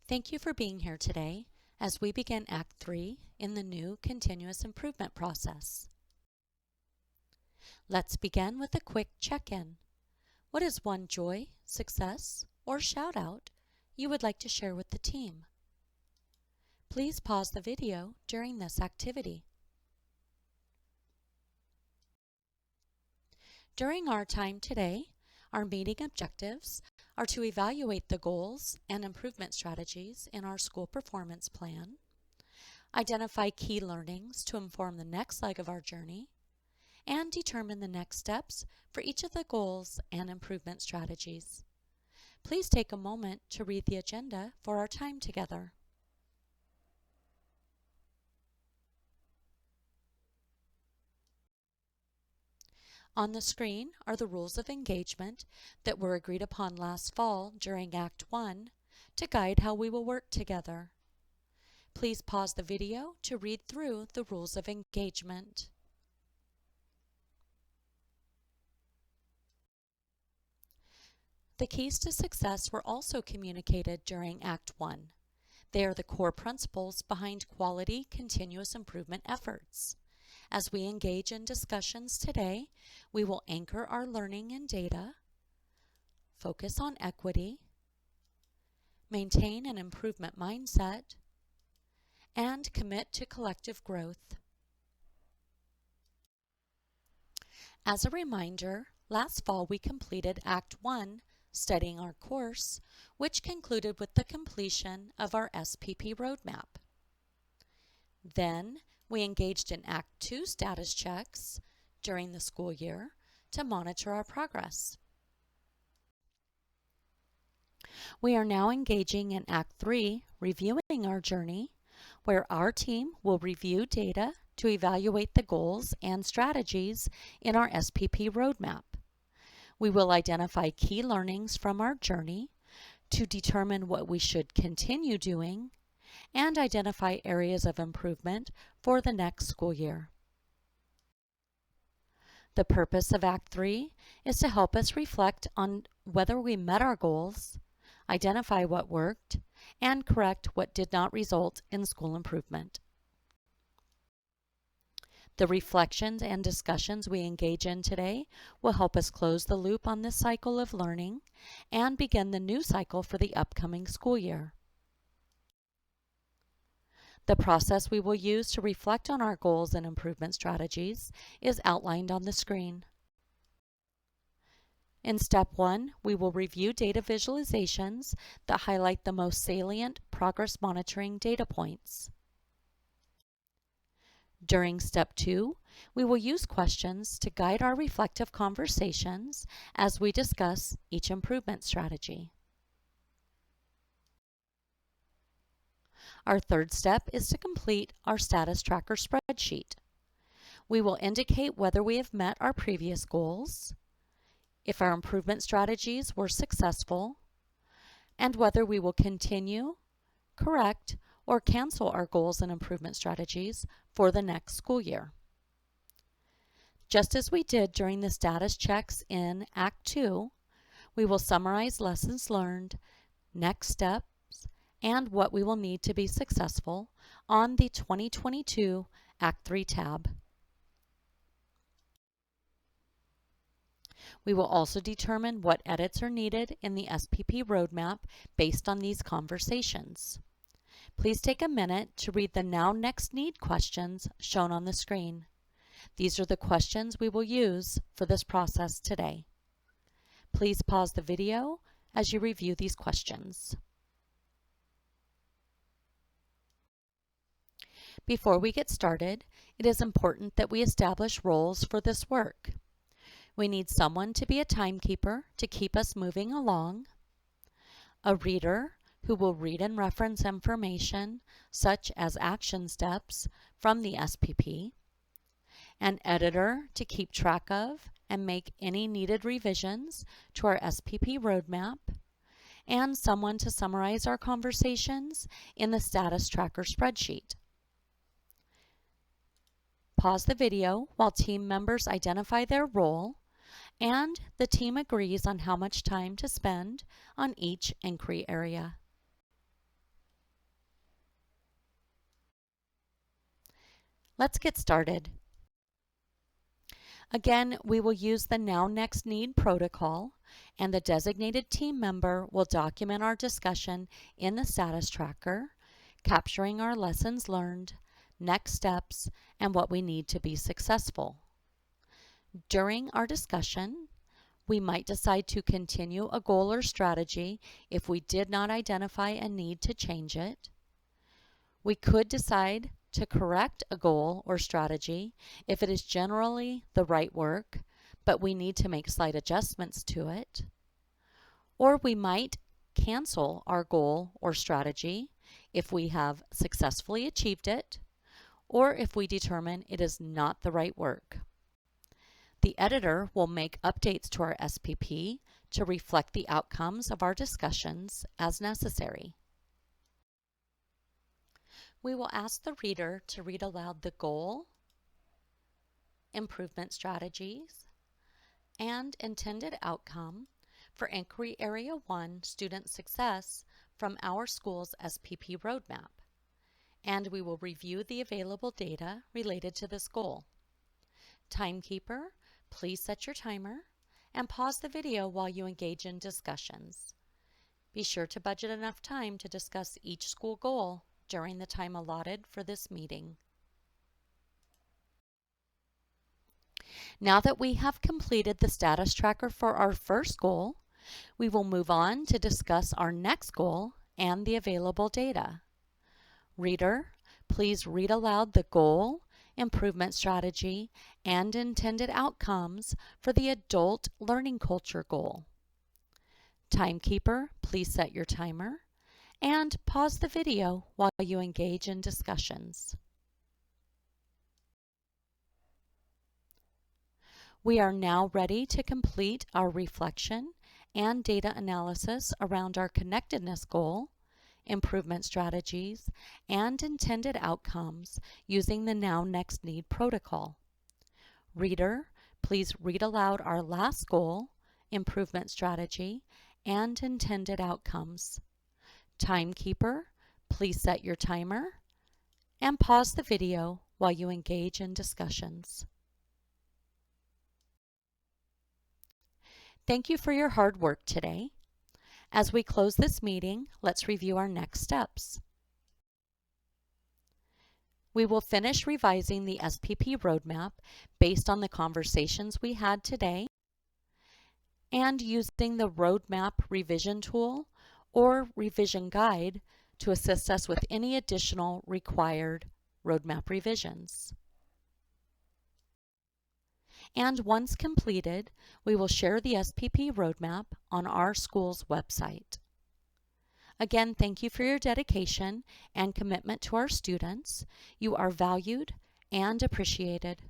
Thank you for being here today as we begin Act 3 in the new continuous improvement process. Let's begin with a quick check-in. What is one joy, success, or shout-out you would like to share with the team? Please pause the video during this activity. During our time today, our meeting objectives are to evaluate the goals and improvement strategies in our school performance plan, identify key learnings to inform the next leg of our journey, and determine the next steps for each of the goals and improvement strategies. Please take a moment to read the agenda for our time together. On the screen are the rules of engagement that were agreed upon last fall during Act 1 to guide how we will work together. Please pause the video to read through the rules of engagement. The keys to success were also communicated during Act 1. They are the core principles behind quality continuous improvement efforts. As we engage in discussions today, we will anchor our learning in data, focus on equity, maintain an improvement mindset, and commit to collective growth. As a reminder, last fall we completed Act 1, studying our course, which concluded with the completion of our SPP roadmap. Then, we engaged in Act 2 status checks during the school year to monitor our progress. We are now engaging in Act 3, reviewing our journey, where our team will review data to evaluate the goals and strategies in our SPP roadmap. We will identify key learnings from our journey to determine what we should continue doing and identify areas of improvement for the next school year. The purpose of Act 3 is to help us reflect on whether we met our goals, identify what worked, and correct what did not result in school improvement. The reflections and discussions we engage in today will help us close the loop on this cycle of learning and begin the new cycle for the upcoming school year. The process we will use to reflect on our goals and improvement strategies is outlined on the screen. In Step 1, we will review data visualizations that highlight the most salient progress monitoring data points. During Step 2, we will use questions to guide our reflective conversations as we discuss each improvement strategy. Our third step is to complete our status tracker spreadsheet. We will indicate whether we have met our previous goals, if our improvement strategies were successful, and whether we will continue, correct, or cancel our goals and improvement strategies for the next school year. Just as we did during the status checks in Act 2, we will summarize lessons learned, next steps, and what we will need to be successful on the 2022 Act 3 tab. We will also determine what edits are needed in the SPP roadmap based on these conversations. Please take a minute to read the Now Next Need questions shown on the screen. These are the questions we will use for this process today. Please pause the video as you review these questions. Before we get started, it is important that we establish roles for this work. We need someone to be a timekeeper to keep us moving along, a reader who will read and reference information such as action steps from the SPP, an editor to keep track of and make any needed revisions to our SPP roadmap, and someone to summarize our conversations in the status tracker spreadsheet. Pause the video while team members identify their role and the team agrees on how much time to spend on each inquiry area. Let's get started. Again, we will use the Now Next Need protocol, and the designated team member will document our discussion in the status tracker, capturing our lessons learned, next steps, and what we need to be successful. During our discussion, we might decide to continue a goal or strategy if we did not identify a need to change it. We could decide to correct a goal or strategy if it is generally the right work, but we need to make slight adjustments to it. Or we might cancel our goal or strategy if we have successfully achieved it, or if we determine it is not the right work. The editor will make updates to our SPP to reflect the outcomes of our discussions as necessary. We will ask the reader to read aloud the goal, improvement strategies, and intended outcome for Inquiry Area 1 student success from our school's SPP roadmap, and we will review the available data related to this goal. Timekeeper, please set your timer and pause the video while you engage in discussions. Be sure to budget enough time to discuss each school goal during the time allotted for this meeting. Now that we have completed the status tracker for our first goal, we will move on to discuss our next goal and the available data. Reader, please read aloud the goal, improvement strategy, and intended outcomes for the adult learning culture goal. Timekeeper, please set your timer and pause the video while you engage in discussions. We are now ready to complete our reflection and data analysis around our connectedness goal, improvement strategies, and intended outcomes using the Now Next Need protocol. Reader, please read aloud our last goal, improvement strategy, and intended outcomes. Timekeeper, please set your timer and pause the video while you engage in discussions. Thank you for your hard work today. As we close this meeting, let's review our next steps. We will finish revising the SPP roadmap based on the conversations we had today and using the roadmap revision tool or revision guide to assist us with any additional required roadmap revisions. And once completed, we will share the SPP roadmap on our school's website. Again, thank you for your dedication and commitment to our students. You are valued and appreciated.